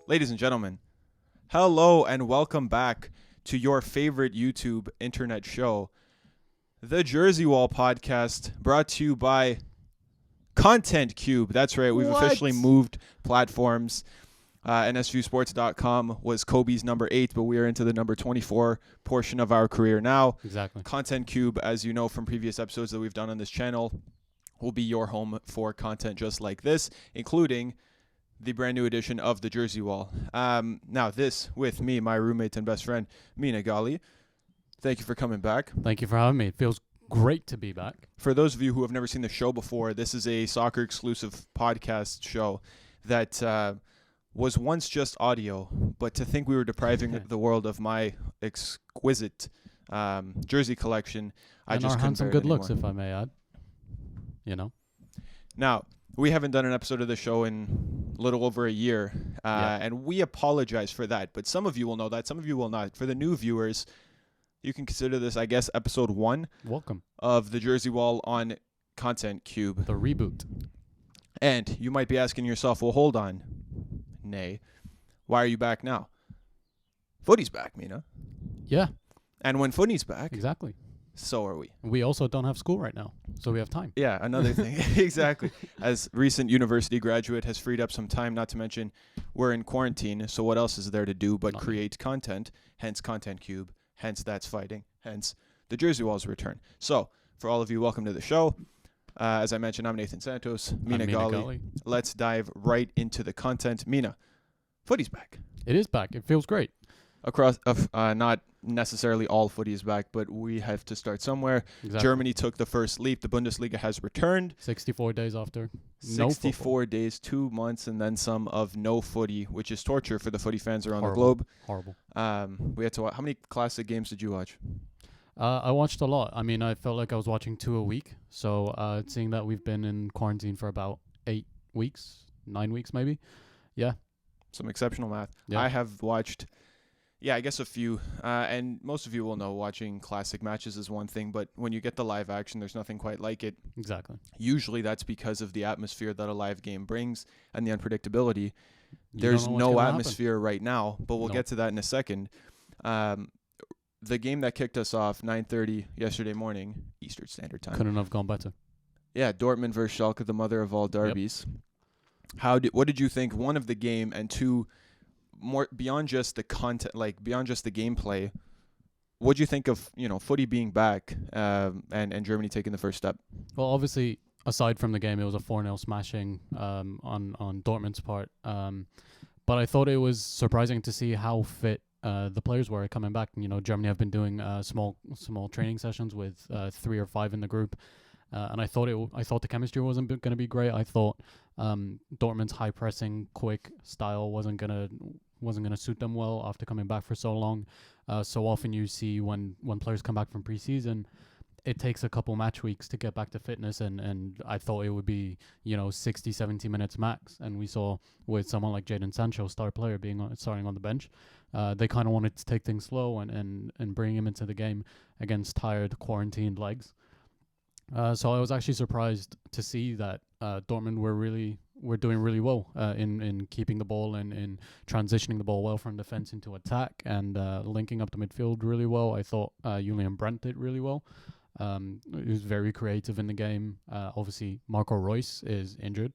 Ladies and gentlemen, hello and welcome back to your favorite YouTube internet show, the Jersey Wall podcast, brought to you by Content Cube. That's right, we've officially moved platforms. NSVSports.com was Kobe's number 8, but we are into the number 24 portion of our career now. Exactly. Content Cube, as you know from previous episodes that we've done on this channel, will be your home for content just like this, including the brand new edition of the Jersey Wall. Now this with me, my roommate and best friend, Mina Gali. Thank you for coming back. Thank you for having me. It feels great to be back. For those of you who have never seen the show before, this is a soccer exclusive podcast show that was once just audio, but to think we were depriving the world of my exquisite jersey collection, I and just our couldn't handsome bear it good anymore. looks, if I may add. You know? Now, we haven't done an episode of the show in a little over a year, and we apologize for that. But some of you will know that, some of you will not. For the new viewers, you can consider this, I guess, episode 1 Welcome. of the Jersey Wall on Content Cube. The reboot. And you might be asking yourself, well, hold on. Nay. Why are you back now? Footy's back, Mina. Yeah, And when footy's back, exactly. so are we. We also don't have school right now, so we have time. Yeah, another thing. Exactly. As recent university graduate has freed up some time, not to mention we're in quarantine, so what else is there to do but Nothing. create content, hence Content Cube, hence That's Fighting, hence the Jersey Wall's return. So, for all of you, welcome to the show. As I mentioned, I'm Nathan Santos, Mina Gali. Let's dive right into the content. Mina, footy's back. It is back. It feels great. Across, not necessarily all footy is back, but we have to start somewhere. Exactly. Germany took the first leap. The Bundesliga has returned. 64 days after. 64 days, 2 months, and then some of no footy, which is torture for the footy fans around Horrible. the globe. Horrible. We had to watch. How many classic games did you watch? I watched a lot. I mean, I felt like I was watching 2 a week. So seeing that we've been in quarantine for about 8 weeks, 9 weeks maybe. Yeah. Some exceptional math. Yeah. I have watched, I guess a few. And most of you will know watching classic matches is one thing, but when you get the live action, there's nothing quite like it. Exactly. Usually that's because of the atmosphere that a live game brings and the unpredictability. You There's don't know what's no gonna happen. atmosphere right now, but we'll No. get to that in a second. The game that kicked us off 9:30 yesterday morning, Eastern Standard Time. Couldn't have gone better. Yeah, Dortmund versus Schalke, the mother of all derbies. What did you think? One, of the game, and two, more beyond just the content, like beyond just the gameplay. What do you think of footy being back and Germany taking the first step? Well, obviously, aside from the game, it was a 4-0 smashing on Dortmund's part. But I thought it was surprising to see how fit the players were coming back. Germany have been doing small training sessions with 3 or 5 in the group, and I thought the chemistry wasn't going to be great. I thought Dortmund's high pressing, quick style wasn't gonna suit them well after coming back for so long. So often you see when players come back from preseason, it takes a couple match weeks to get back to fitness, and I thought it would be 60, 70 minutes max. And we saw with someone like Jadon Sancho, star player, starting on the bench, they kind of wanted to take things slow and bring him into the game against tired, quarantined legs. So I was actually surprised to see that Dortmund were doing really well in keeping the ball and in transitioning the ball well from defense into attack and linking up the midfield really well. I thought Julian Brandt did really well. He was very creative in the game. Obviously, Marco Reus is injured.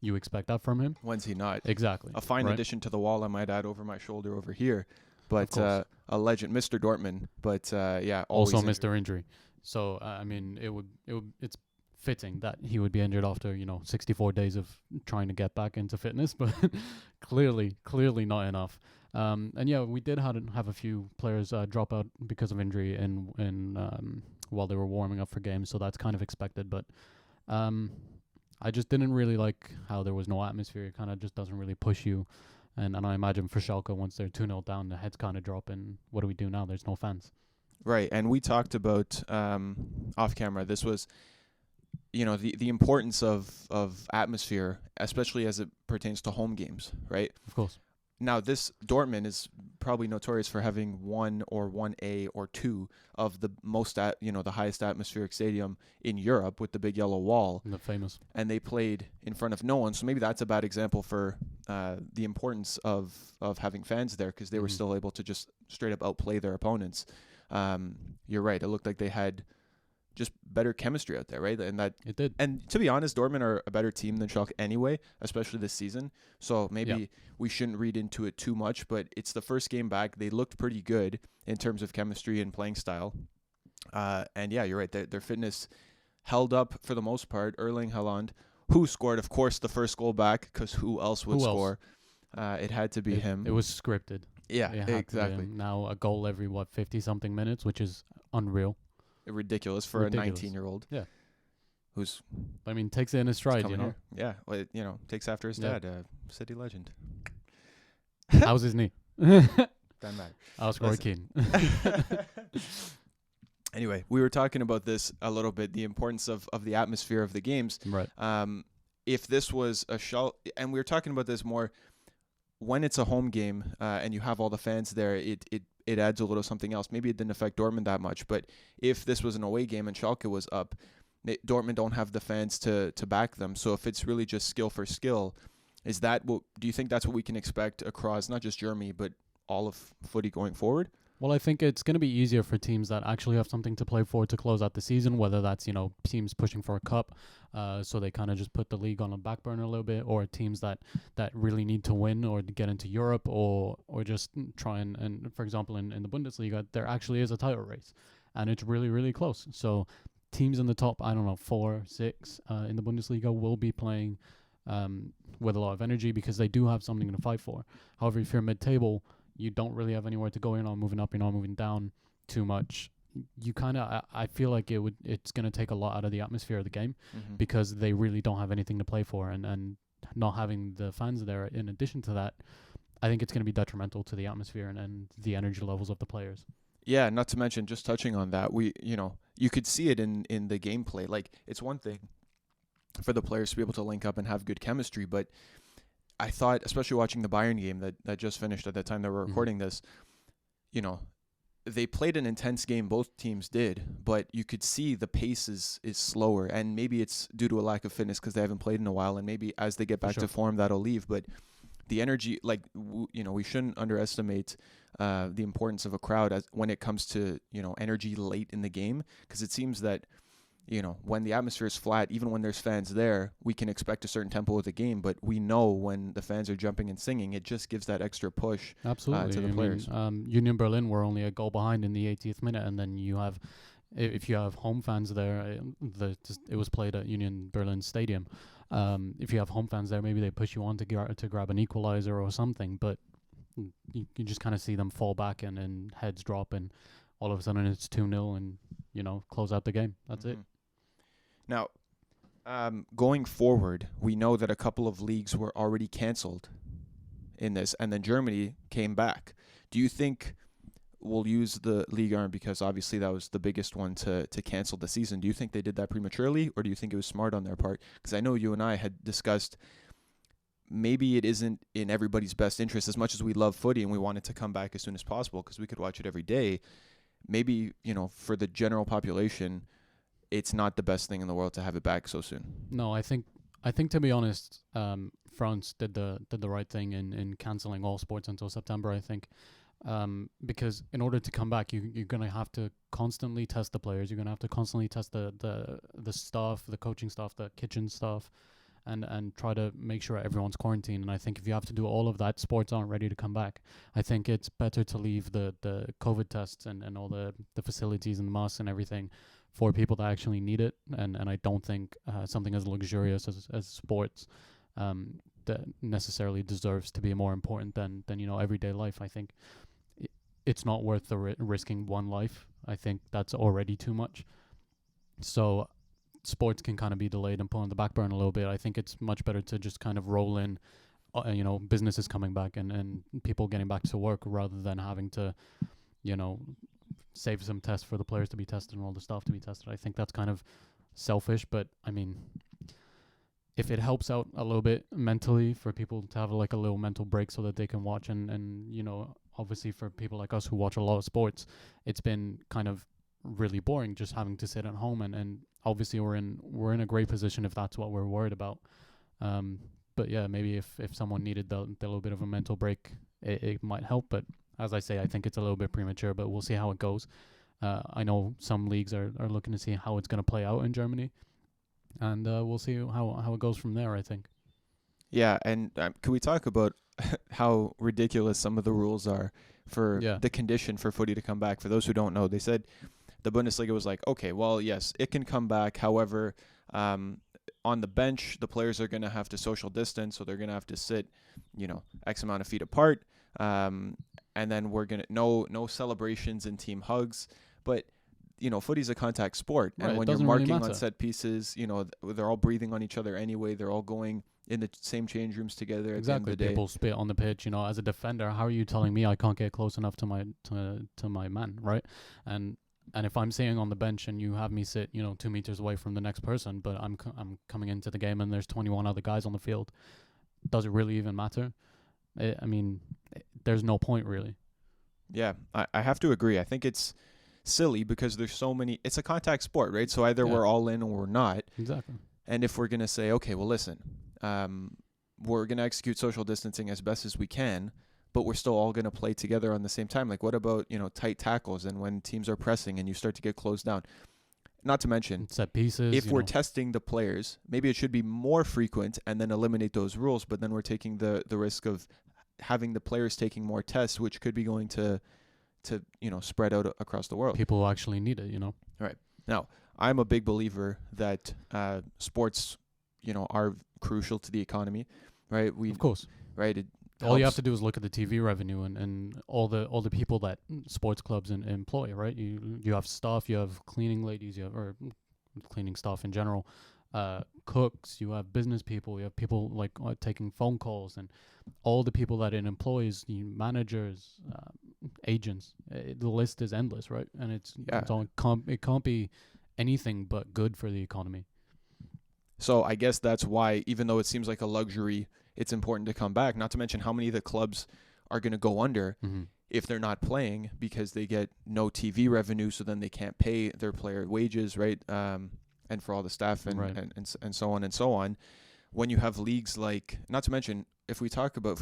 You expect that from him. When's he not? Exactly. A fine right? addition to the wall, I might add, over my shoulder over here. But course. a legend, Mr. Dortmund. But always Also injured. Mr. Injury. So it's fitting that he would be injured after 64 days of trying to get back into fitness, but clearly not enough. We did have a few players drop out because of injury in while they were warming up for games, so that's kind of expected. But I just didn't really like how there was no atmosphere. It kind of just doesn't really push you. And I imagine for Schalke, once they're 2-0 down, the heads kind of drop, and what do we do now? There's no fans. Right, and we talked about off camera. This was, the importance of atmosphere, especially as it pertains to home games, right? Of course. Now, this Dortmund is probably notorious for having 1A or 2 of the the highest atmospheric stadium in Europe with the big yellow wall. The famous. And they played in front of no one. So maybe that's a bad example for the importance of having fans there, because they were still able to just straight up outplay their opponents. You're right. It looked like they had just better chemistry out there, right? And that It did. And to be honest, Dortmund are a better team than Schalke anyway, especially this season. So maybe we shouldn't read into it too much, but it's the first game back. They looked pretty good in terms of chemistry and playing style. And yeah, you're right. Their fitness held up for the most part. Erling Haaland, who scored, of course, the first goal back, because who else would score? It had to be him. It was scripted. Yeah, exactly. Now a goal every 50-something minutes, which is unreal. Ridiculous for a 19-year-old. Yeah. Who's, I mean, takes it in his stride, you know. Here. Yeah, well, takes after his dad, City legend. How's his knee? Doesn't matter. I was Roy Keane. Anyway, we were talking about this a little bit, the importance of the atmosphere of the games. Right. If this was a and we were talking about this more when it's a home game and you have all the fans there, it adds a little something else. Maybe it didn't affect Dortmund that much, but if this was an away game and Schalke was up, Dortmund don't have the fans to back them. So if it's really just skill for skill, do you think that's what we can expect across not just Germany, but all of footy going forward? Well, I think it's going to be easier for teams that actually have something to play for to close out the season, whether that's, teams pushing for a cup, so they kind of just put the league on a back burner a little bit, or teams that really need to win or to get into Europe, or just try and for example, in the Bundesliga, there actually is a title race, and it's really, really close. So teams in the top, 4, 6 in the Bundesliga will be playing with a lot of energy because they do have something to fight for. However, if you're mid-table, you don't really have anywhere to go. You're not moving up, you're not moving down too much. You kind of, I feel like it's going to take a lot out of the atmosphere of the game because they really don't have anything to play for. And not having the fans there, in addition to that, I think it's going to be detrimental to the atmosphere and the energy levels of the players. Yeah, not to mention, just touching on that, you could see it in the gameplay. Like, it's one thing for the players to be able to link up and have good chemistry, but I thought, especially watching the Bayern game that just finished at the time that we're recording this, they played an intense game, both teams did, but you could see the pace is slower, and maybe it's due to a lack of fitness because they haven't played in a while, and maybe as they get back to form, that'll leave. But the energy, we shouldn't underestimate the importance of a crowd when it comes to, energy late in the game, because it seems that when the atmosphere is flat, even when there's fans there, we can expect a certain tempo of the game. But we know when the fans are jumping and singing, it just gives that extra push to the players. Union Berlin were only a goal behind in the 80th minute, and then you have, if you have home fans there, it was played at Union Berlin Stadium. If you have home fans there, maybe they push you on to grab an equalizer or something. But you just kind of see them fall back and heads drop, and all of a sudden it's 2-0, and close out the game. That's it. Now, going forward, we know that a couple of leagues were already canceled in this, and then Germany came back. Do you think we'll use the Liga 1 because obviously that was the biggest one to cancel the season? Do you think they did that prematurely, or do you think it was smart on their part? Because I know you and I had discussed maybe it isn't in everybody's best interest, as much as we love footy and we want it to come back as soon as possible because we could watch it every day. Maybe, for the general population, it's not the best thing in the world to have it back so soon. No, I think to be honest, France did the right thing in canceling all sports until September. I think because in order to come back, you're gonna have to constantly test the players. You're gonna have to constantly test the staff, the coaching staff, the kitchen staff, and try to make sure everyone's quarantined. And I think if you have to do all of that, sports aren't ready to come back. I think it's better to leave the COVID tests and all the facilities and the masks and everything for people that actually need it, and I don't think something as luxurious as sports that necessarily deserves to be more important than everyday life. I think it's not worth the risking one life. I think that's already too much. So sports can kind of be delayed and put on the back burner a little bit. I think it's much better to just kind of roll in, businesses coming back and people getting back to work rather than having to, save some tests for the players to be tested and all the staff to be tested. I think that's kind of selfish, but I mean, if it helps out a little bit mentally for people to have like a little mental break so that they can watch, and obviously for people like us who watch a lot of sports, it's been kind of really boring just having to sit at home, and obviously we're in a great position if that's what we're worried about. But yeah, maybe if someone needed the little bit of a mental break, it might help. But as I say, I think it's a little bit premature, but we'll see how it goes. I know some leagues are looking to see how it's going to play out in Germany, and we'll see how it goes from there, I think. Yeah, and can we talk about how ridiculous some of the rules are for the condition for footy to come back? For those who don't know, they said the Bundesliga was like, okay, well, yes, it can come back. However, on the bench, the players are going to have to social distance, so they're going to have to sit, X amount of feet apart. And then we're going to no celebrations and team hugs. But footy's a contact sport, and when you're marking on set pieces, they're all breathing on each other anyway. They're all going in the same change rooms together. Exactly. At the end of the day. People spit on the pitch. As a defender, how are you telling me I can't get close enough to my man, right? And if I'm sitting on the bench and you have me sit, 2 meters away from the next person, but I'm coming into the game and there's 21 other guys on the field, does it really even matter? There's no point really. Yeah, I have to agree. I think it's silly because there's so many. It's a contact sport, right? So either we're all in or we're not. Exactly. And if we're gonna say, okay, well, listen, we're gonna execute social distancing as best as we can, but we're still all gonna play together on the same time. Like, what about tight tackles and when teams are pressing and you start to get closed down? Not to mention set pieces. If we're testing the players, maybe it should be more frequent and then eliminate those rules. But then we're taking the risk of having the players taking more tests, which could be going to spread out across the world. People who actually need it, Right. Now, I'm a big believer that sports, are crucial to the economy, right? Of course. Right. All you have to do is look at the TV revenue and all the people that sports clubs employ, right? You have staff, you have cleaning ladies, or cleaning staff in general, cooks, you have business people, you have people like taking phone calls, and all the people that it employs, managers, agents. The list is endless, right? And it can't be anything but good for the economy. So I guess that's why, even though it seems like a luxury, it's important to come back. Not to mention how many of the clubs are going to go under if they're not playing because they get no TV revenue, so then they can't pay their player wages, right? And for all the staff and so on and so on. When you have leagues like, not to mention, if we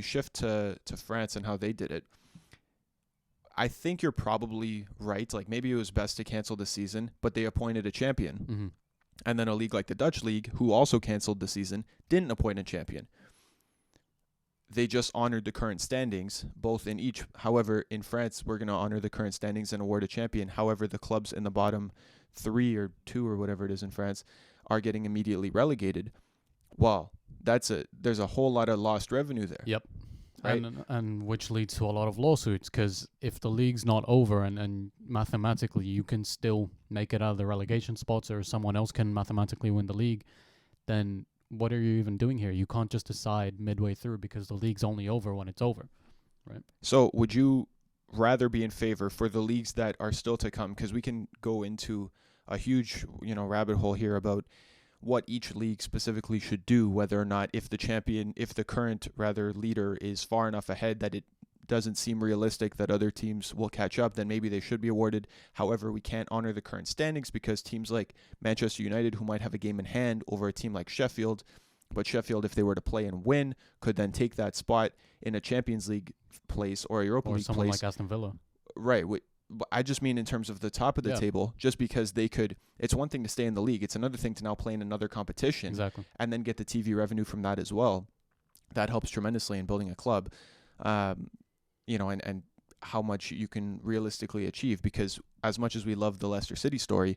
shift to France and how they did it, I think you're probably right. Like, maybe it was best to cancel the season, but they appointed a champion. Mm-hmm. And then a league like the Dutch league, who also canceled the season, didn't appoint a champion. They just honored the current standings, both in each. However, in France, we're going to honor the current standings and award a champion. However, the clubs in the bottom 3 or 2 or whatever it is in France are getting immediately relegated. Well, there's a whole lot of lost revenue there. Yep. Right? And which leads to a lot of lawsuits, because if the league's not over and mathematically you can still make it out of the relegation spots, or someone else can mathematically win the league, then what are you even doing here? You can't just decide midway through because the league's only over when it's over, right? So would you rather be in favor for the leagues that are still to come? Because we can go into a huge rabbit hole here about what each league specifically should do, whether or not if the current leader is far enough ahead that it doesn't seem realistic that other teams will catch up, then maybe they should be awarded. However, we can't honor the current standings because teams like Manchester United, who might have a game in hand over a team like Sheffield, but Sheffield, if they were to play and win, could then take that spot in a Champions League place or a Europa League place. Or someone like Aston Villa. Right. I just mean in terms of the top of the table, just because they could. It's one thing to stay in the league. It's another thing to now play in another competition. Exactly. And then get the TV revenue from that as well. That helps tremendously in building a club, and how much you can realistically achieve. Because as much as we love the Leicester City story,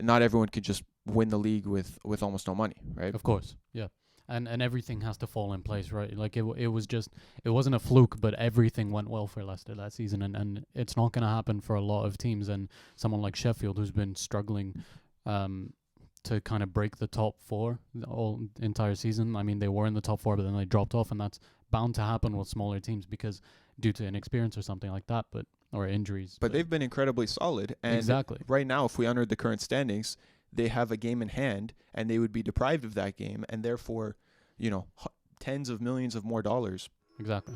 not everyone could just win the league with almost no money, right? Of course, yeah. And everything has to fall in place, right? Like it wasn't a fluke, but everything went well for Leicester that season, and it's not going to happen for a lot of teams. And someone like Sheffield, who's been struggling to kind of break the top 4 all entire season. I mean, they were in the top 4, but then they dropped off, and that's bound to happen with smaller teams because due to inexperience or something like that, or injuries. But they've been incredibly solid, and exactly. Right now, if we honored the current standings, they have a game in hand and they would be deprived of that game, and therefore, tens of millions of more dollars. Exactly.